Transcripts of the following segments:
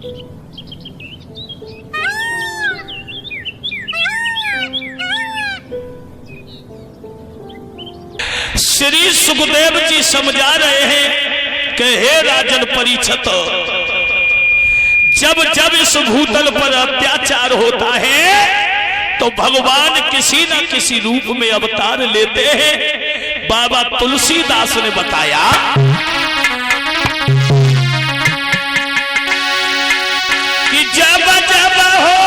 श्री सुखदेव जी समझा रहे हैं कि हे राजन परीक्षित, जब जब इस भूतल पर अत्याचार होता है तो भगवान किसी न किसी रूप में अवतार लेते हैं। बाबा तुलसीदास ने बताया कि जब जब हो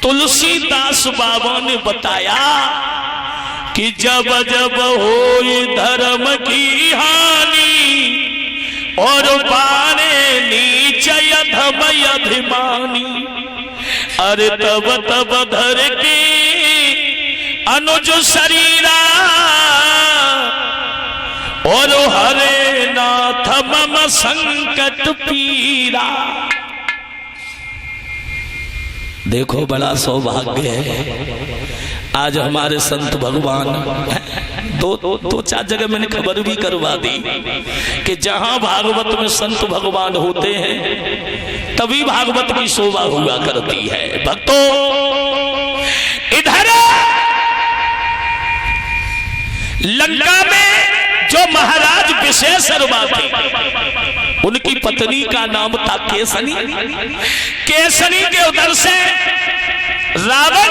तुलसीदास बाबा ने बताया कि जब जब होए धर्म की हानि और बाणे नीचे अधम अभिमानी, अरे तब तब धर के अनुज शरीरा और हरे नाथ मम संकट पीरा। देखो बड़ा सौभाग्य है आज हमारे संत भगवान, दो चार जगह मैंने खबर भी करवा दी कि जहां भागवत में संत भगवान होते हैं तभी भागवत की शोभा हुआ करती है। भक्तों, इधर लंका में जो महाराज विशेषरवा थे उनकी पत्नी का नाम था केसनी। केसनी के उधर से रावण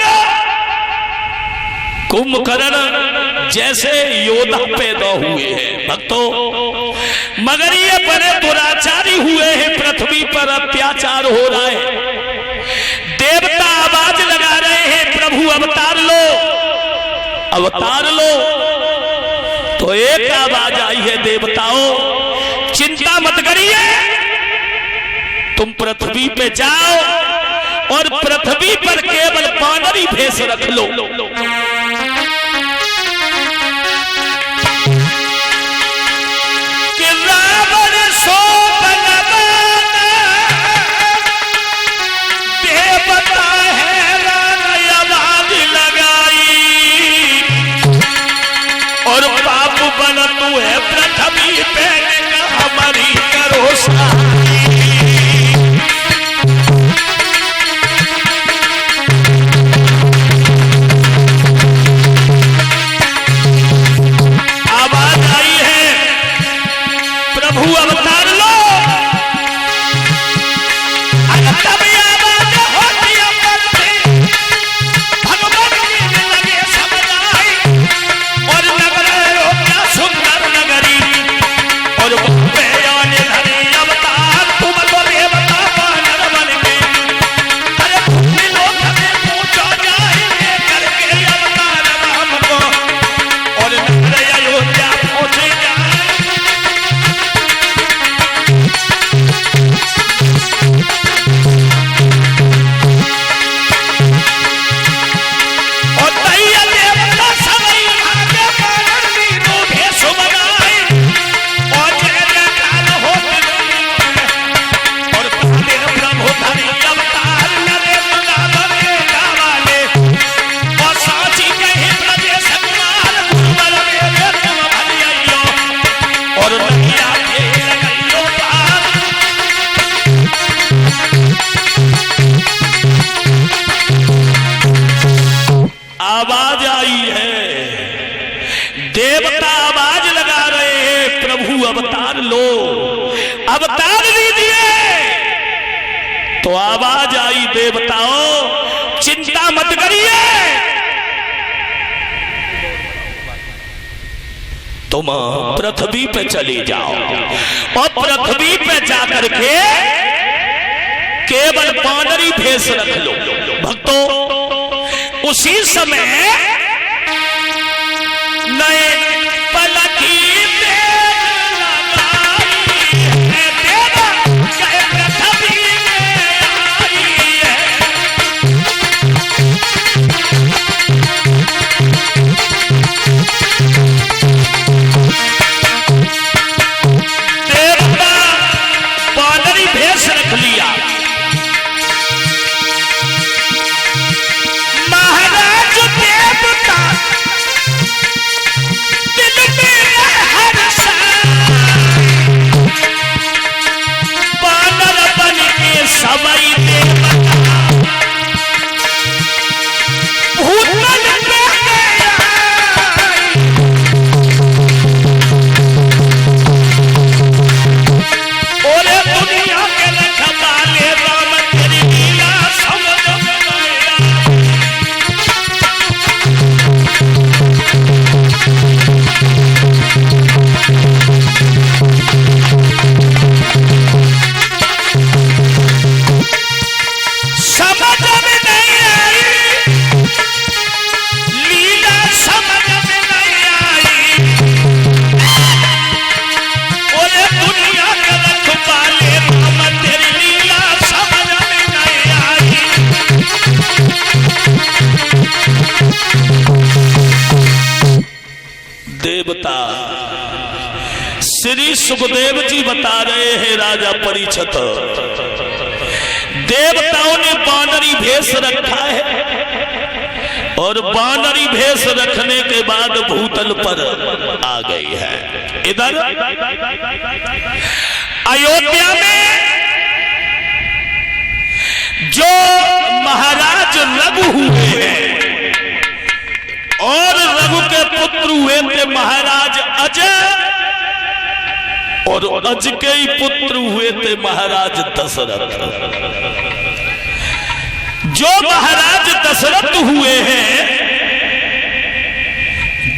कुंभकर्ण जैसे योद्धा पैदा हुए हैं। भक्तों, मगर ये बड़े दुराचारी हुए हैं, पृथ्वी पर अत्याचार हो रहा है। देवता आवाज लगा रहे हैं प्रभु अवतार लो, अवतार लो। तो एक आवाज आई है, देवताओं चिंता मत करिए, तुम पृथ्वी पे जाओ और पृथ्वी पर केवल बानरी भेष रख लो। कि रावण सो देवता है आवाज लगाई और पाप बन तू है पृथ्वी पे हमारी करो सहाय। अवतार लीजिए। तो आवाज आई, देवताओं चिंता मत करिए, तुम पृथ्वी पे चले जाओ और पृथ्वी पे जाकर के केवल बानरी भेष रख लो। भक्तों उसी समय नए पलकी देवता श्री सुखदेव जी बता रहे हैं राजा परीक्षित, देवताओं ने बानरी भेष रखा है और बानरी भेष रखने के बाद भूतल पर आ गई है। इधर अयोध्या में जो महाराज रघु हुए हैं और रघु के पुत्र हुए थे महाराज अजय, और अज के ही पुत्र हुए थे महाराज दशरथ। जो महाराज दशरथ हुए हैं,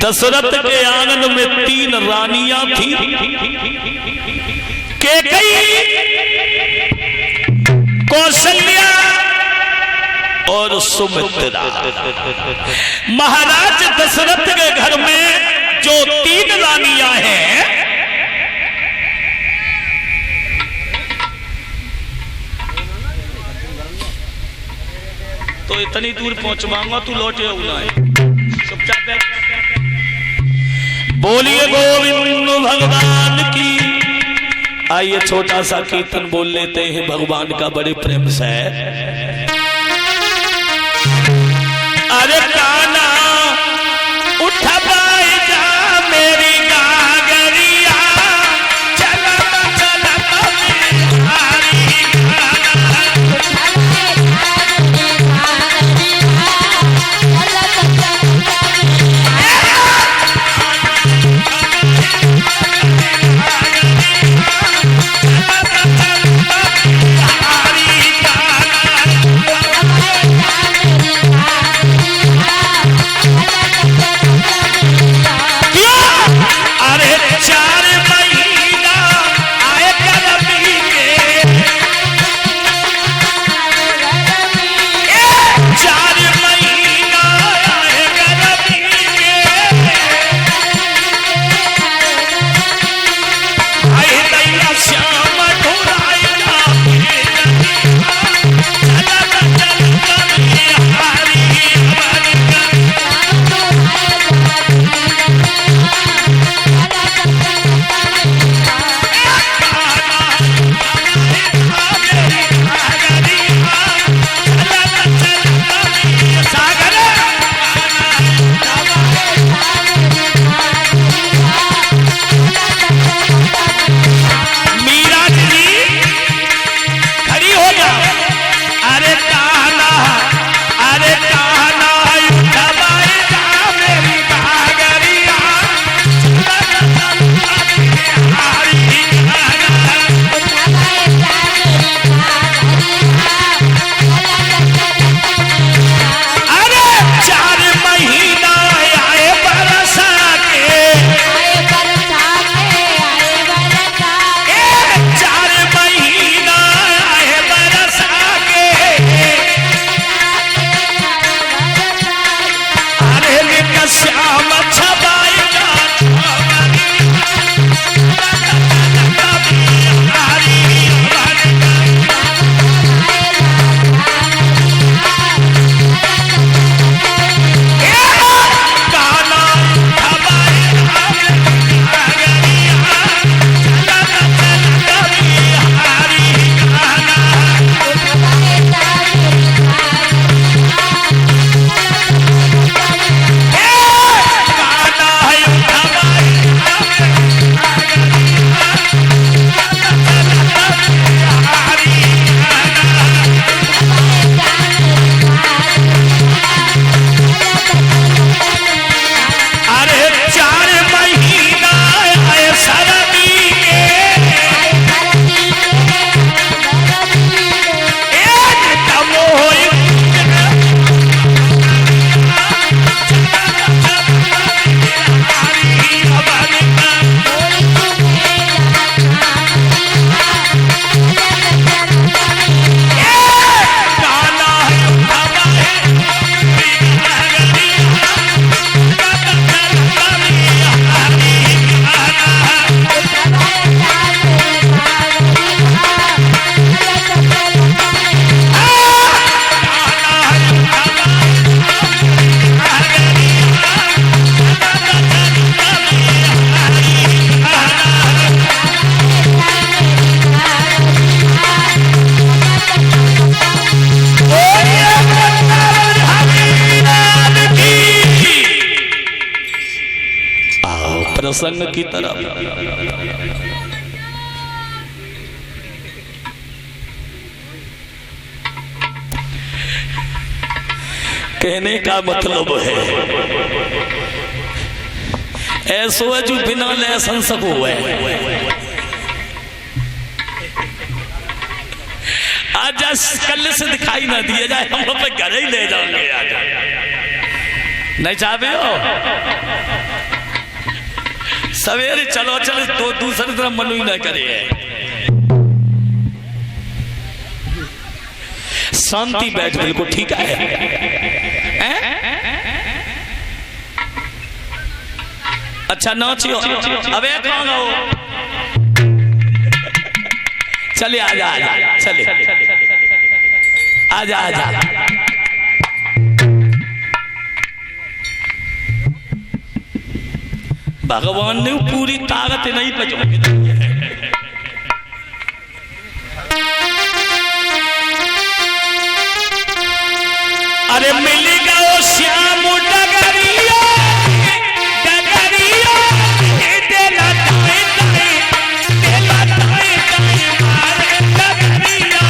दशरथ के आंगन में 3 रानियां थी, कैकेयी, कौशल्या और सुमित्रा। महाराज दशरथ के घर में जो 3 रानियां हैं, तो इतनी दूर पहुंचवाऊंगा तू लौटे ना है, चुपचाप बैठ। बोलिए गोविंद भगवान की। आइए छोटा सा कीर्तन बोल लेते हैं भगवान का बड़े प्रेम से। अरे काना उठ पाई जा मेरी गागरिया, चला चला सत्संग की तरफ। कहने का मतलब है ऐसो है जो बिना लाइसेंस को है। आज कल से दिखाई ना दिया जाए, हम लोग घर ही ले जाएंगे। आज नहीं चाहते हो सवेरे चलो चलो तो दूसरी तरफ मनु ही ना करे। शांति बैठ, बिल्कुल ठीक है। अच्छा नाचियो, अबे कहाँ गो? चले आजा आजा, चले आजा आजा। भगवान ने पूरी ताकत नहीं पहुंची। अरे मिलेगा वो श्याम डगरिया डगरिया देला ताए ताए देला ताए ताए मारे डगरिया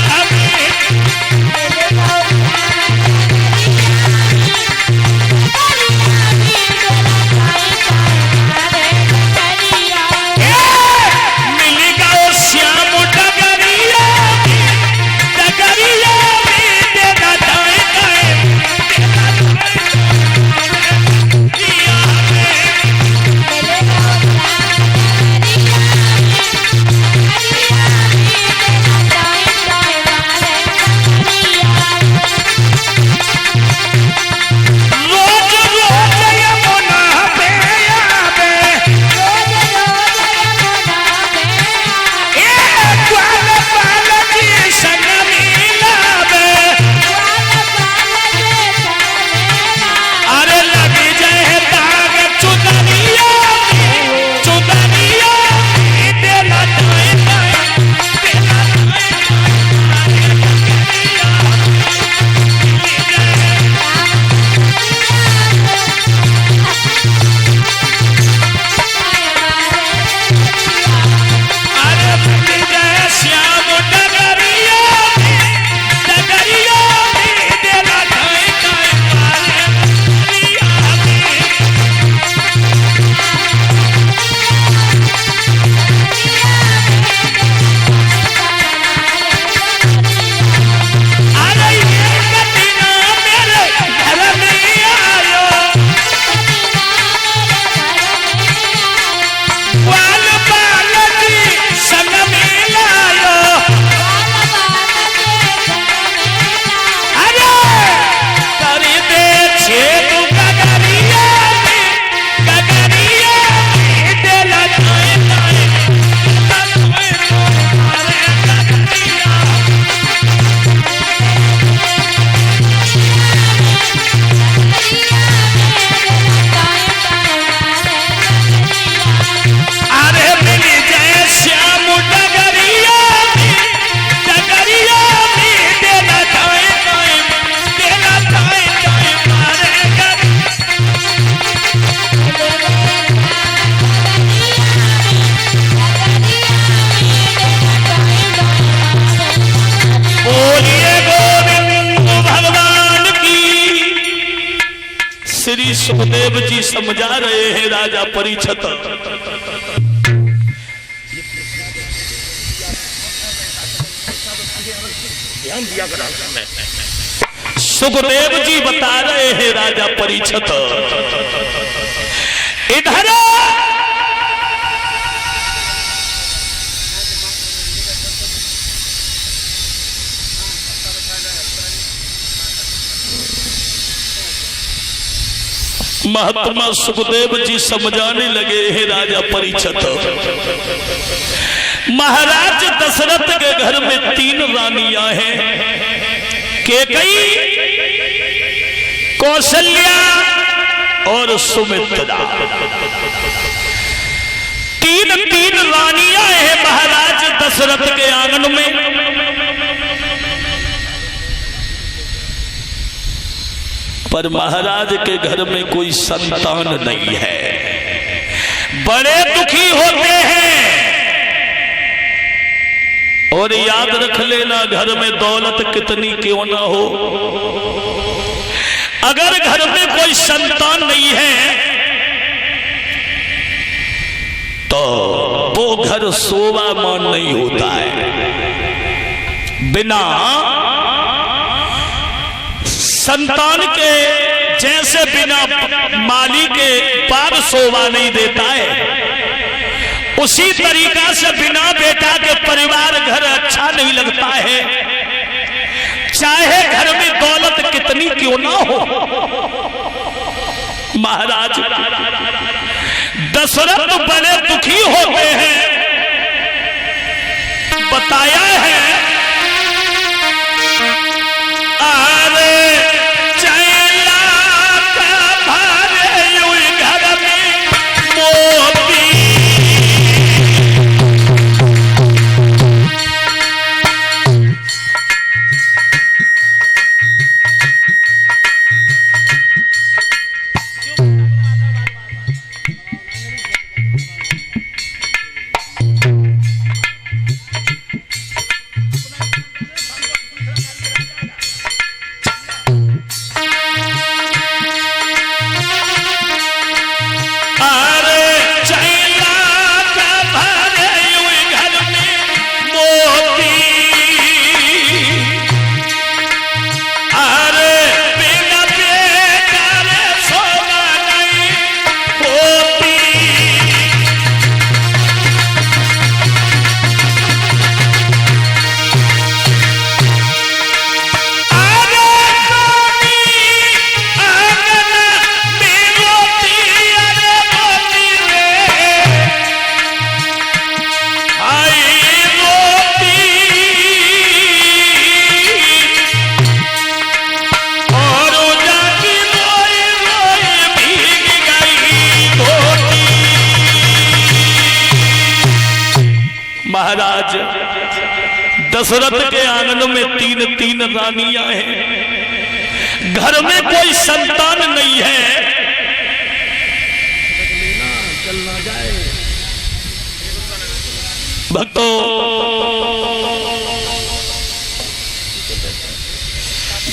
मिलेगा वो श्याम डगरिया डगरिया देला ताए ताए श्री सुखदेव जी समझा रहे हैं राजा परीक्षित। सुखदेव जी बता रहे हैं राजा परीक्षित, इधर महात्मा सुखदेव जी समझाने लगे हैं राजा परीक्षित, महाराज दशरथ के घर में 3 रानियां हैं, कैकेयी, कौशल्या और सुमित्रा। 3 रानियां हैं महाराज दशरथ के आंगन में। पर महाराज के घर में कोई संतान नहीं है। बड़े दुखी होते हैं। और याद रख लेना, घर में दौलत कितनी क्यों ना हो, अगर घर में कोई संतान नहीं है तो वो घर शोभामान नहीं होता है। बिना संतान के जैसे बिना माली के बाप शोभा नहीं देता है, उसी तरीका से बिना बेटा के परिवार घर अच्छा नहीं लगता है, चाहे घर में दौलत कितनी क्यों ना हो। महाराज दशरथ बड़े दुखी होते हैं। बताया है, अरे चैला का भारे यूं घर में मोती, महाराज दशरथ के आंगन में 3 रानियां हैं, घर में कोई संतान नहीं है। भक्तों,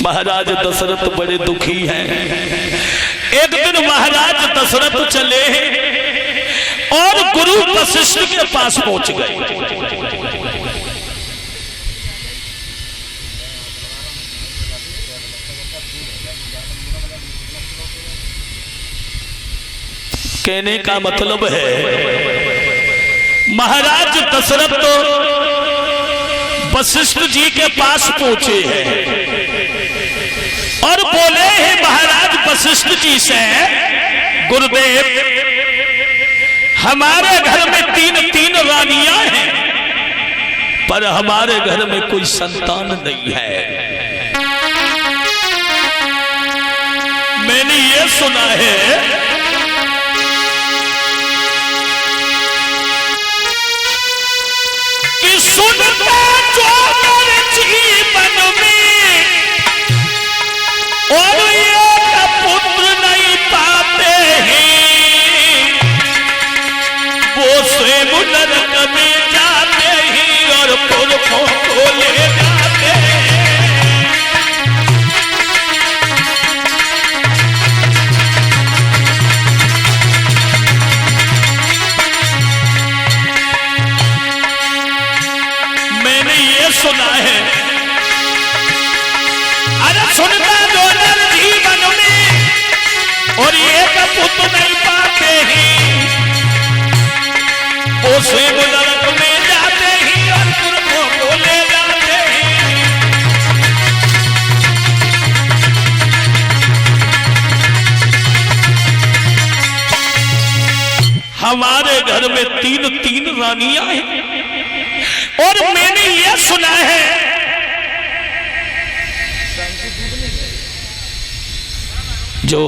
महाराज दशरथ बड़े दुखी हैं। एक दिन महाराज दशरथ चले और गुरु वशिष्ठ के पास पहुंच गए। कहने का मतलब है, महाराज दशरथ तो वशिष्ठ जी के पास पहुंचे हैं और बोले हैं महाराज वशिष्ठ जी से, गुरुदेव हमारे घर में 3 रानियां हैं, पर हमारे घर में कोई संतान नहीं है। मैंने ये सुना है कि सुनता जो मेरे जीवन में और ये पुत्र नहीं पाते हैं, वो स्वयं नरक में जाते हैं और पुरखों को ले जाते हैं। मैंने ये सुना है, अरे सुनता जो नर जीवन में और ये पुत्र नहीं पाते हैं, वो स्वयं नरक में जाते हैं और पुरखों को ले जाते हैं। हमारे घर में 3 रानियां हैं और मैंने यह सुना है जो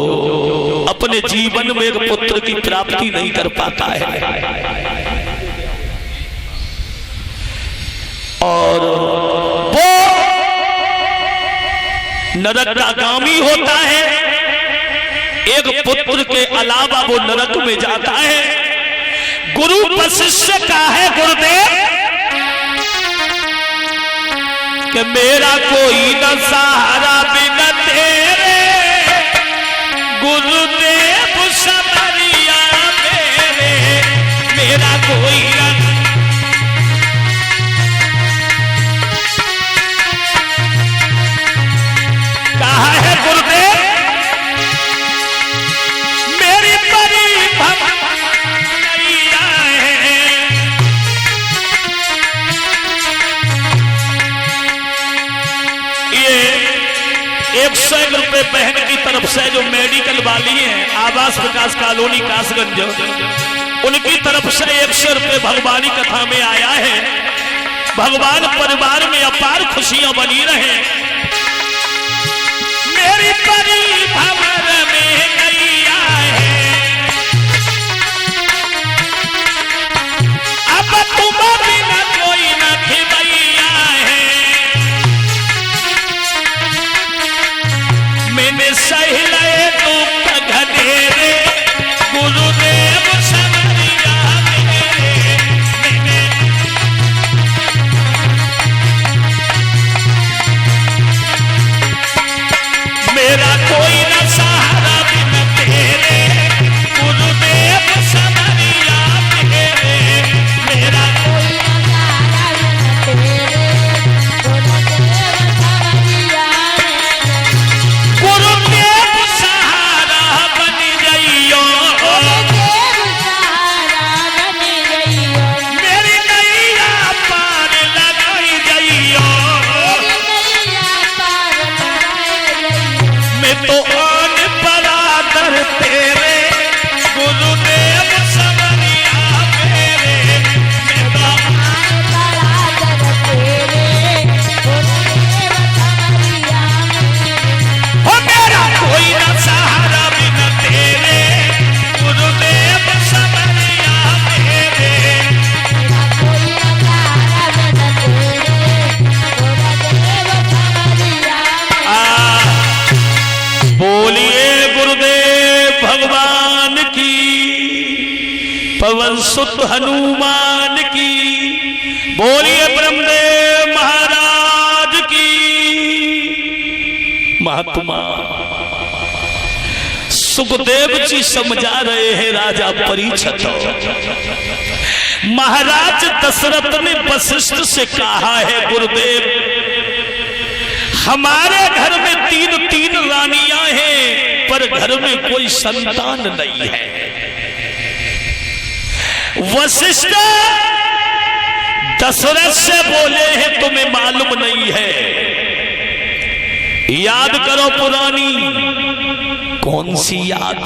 अपने जीवन में एक पुत्र की प्राप्ति नहीं कर पाता है और वो नरकागामी होता है, एक पुत्र के अलावा वो नरक में जाता है वशिष्ठ से कहा है गुरुदेव कि मेरा कोई न सहारा बिना तेरे, गुरुदेव समरिया मेरे, मेरा कोई न। कहा है गुरुदेव मेरी परी भमरिया है, ये 101 रुपए बहन की तरफ से जो मेडिकल वाली है आवास विकास कॉलोनी कासगंज, उनकी तरफ से 100 रुपए भगवानी कथा में आया है। भगवान परिवार में अपार खुशियां बनी रहे। मेरी परी भंवर में नैया है, अब तुम बिना कोई न खिबैया है, मैंने सहले दुख घनेरे, गुरुदेव समरिया मेरे, मेरा कोई न सहारा बिन तेरे, गुरुदेव समरिया मेरे, मेरा कोई न सहारा बिन तेरे, गुरुदेव समरिया मेरे, गुरुदेव सहारा बन जइयो, गुरुदेव सहारा बन जइयो, मेरी नैया पार लगाई जइयो, मेरी नैया पार लगाई जइयो, मैं तो आन बरादर तेरे, गुरुदेव समरिया मेरे, मैं तो आन बरादर तेरे, गुरुदेव समरिया मेरे, हो मेरा कोई न सहारा बिन तेरे, गुरुदेव समरिया मेरे, मेरा कोई न सहारा बिन तेरे, गुरुदेव समरिया मेरे। बोलिए गुरुदेव भगवान की, पवन सुत हनुमान की, बोलिए ब्रह्मदेव महाराज की। महात्मा सुखदेव जी समझा रहे हैं राजा परीक्षित। महाराज दशरथ ने वशिष्ठ से कहा है गुरुदेव हमारे घर में 3 रानियां हैं पर घर में कोई संतान नहीं है। वशिष्ठ दशरथ से बोले हैं तुम्हें मालूम नहीं है, याद करो पुरानी। कौन सी याद?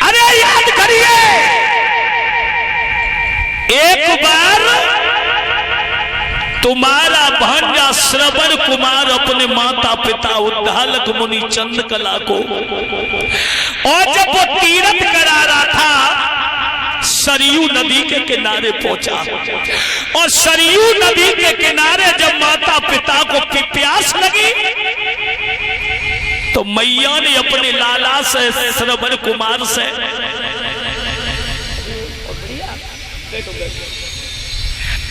अरे याद करिए, एक बार तुम्हारा भांजा श्रवण कुमार अपने माता पिता उद्धालक मुनि चंद्रकला को, और जब वो तीर्थ करा रहा था सरयू नदी के किनारे पहुंचा, और सरयू नदी के किनारे जब माता पिता को प्यास लगी तो मैया ने अपने लाला से श्रवण कुमार से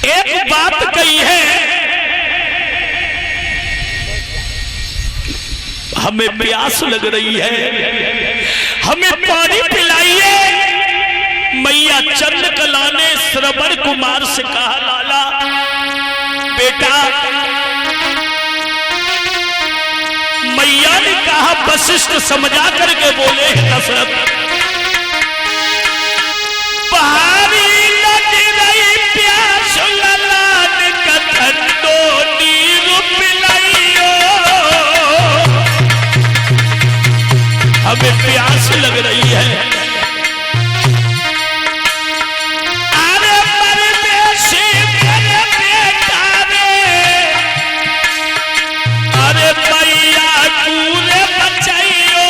एक बात कही है, हमें प्यास लग रही है, हमें पानी पिलाइए। मैया चंद्रकला ने श्रवण कुमार से कहा लाला बेटा, मैया ने कहा वशिष्ठ समझा करके बोले दशरथ पहाड़ी लग रही प्यास ललान का ठंडो नीर पिलाइयो, हमें प्यास लग रही है। अरे परदेसी मेरे बेटा रे, अरे मैया तूने बचाइयो,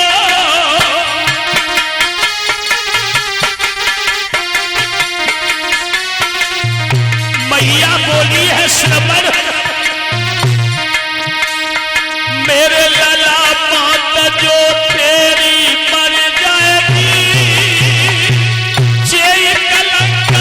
मैया बोली है श्रवण मेरे लला मात जो तेरी मर जाएगी, जे कलंक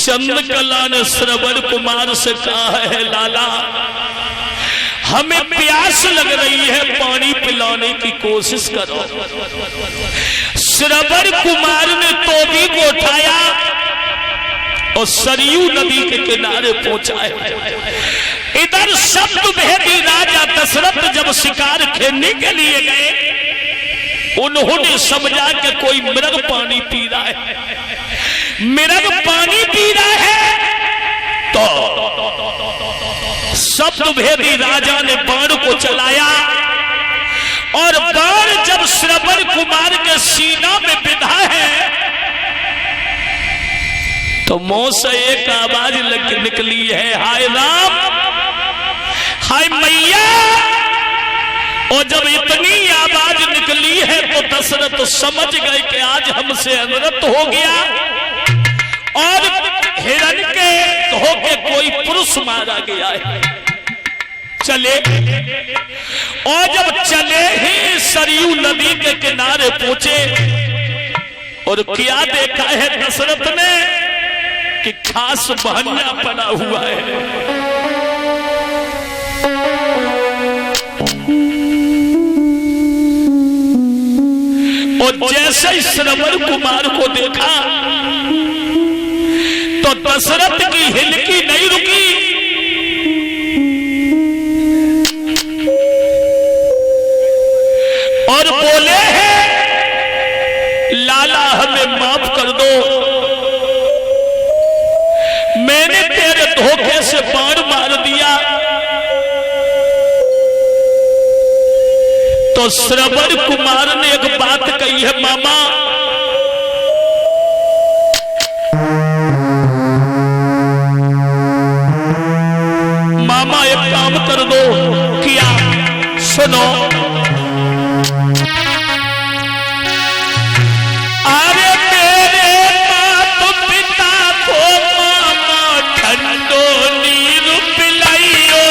चंद्रकला ने श्रवण कुमार से कहा है, लाला हमें प्यास लग रही है, पानी पिलाने की कोशिश करो। श्रवण कुमार ने तोबी को उठाया और सरयू नदी के किनारे पहुंचाया। इधर शब्दभेदी राजा दशरथ जब शिकार खेलने के लिए गए, उन्होंने समझा कि कोई मृग पानी पी रहा है, मृग पानी पी रहा है, तो शब्दभेदी राजा ने बाण को चलाया और बाण जब श्रवण कुमार के सीना में बिधा है तो मुंह से एक आवाज निकली है, हाय राम, हाय मैया। और जब इतनी आवाज निकली है तो दशरथ समझ गए कि आज हमसे अनर्थ हो गया और हिरण के होके कोई पुरुष मारा गया है। चले, और जब चले ही सरयू नदी के किनारे पहुंचे और क्या देखा है दशरथ ने कि खास बहनिया बना हुआ है। और जैसे ही श्रवण कुमार को देखा तो दशरथ की हिलकी नहीं रुकी और बोले हैं, लाला हमें माफ कर दो, मैंने तेरे धोखे से बाण मार दिया। तो श्रवण कुमार ने एक बात कही है, मामा मामा एक काम कर दो, क्या? सुनो, अरे मेरे माता पिता को मामा ठंडो नीर पिलाइयो,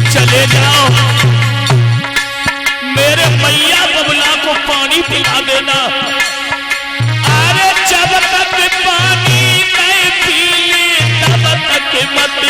चले जाओ मेरे मैया बबला को पानी पिला देना। अरे जब तक पानी नहीं पी ली तब तक मत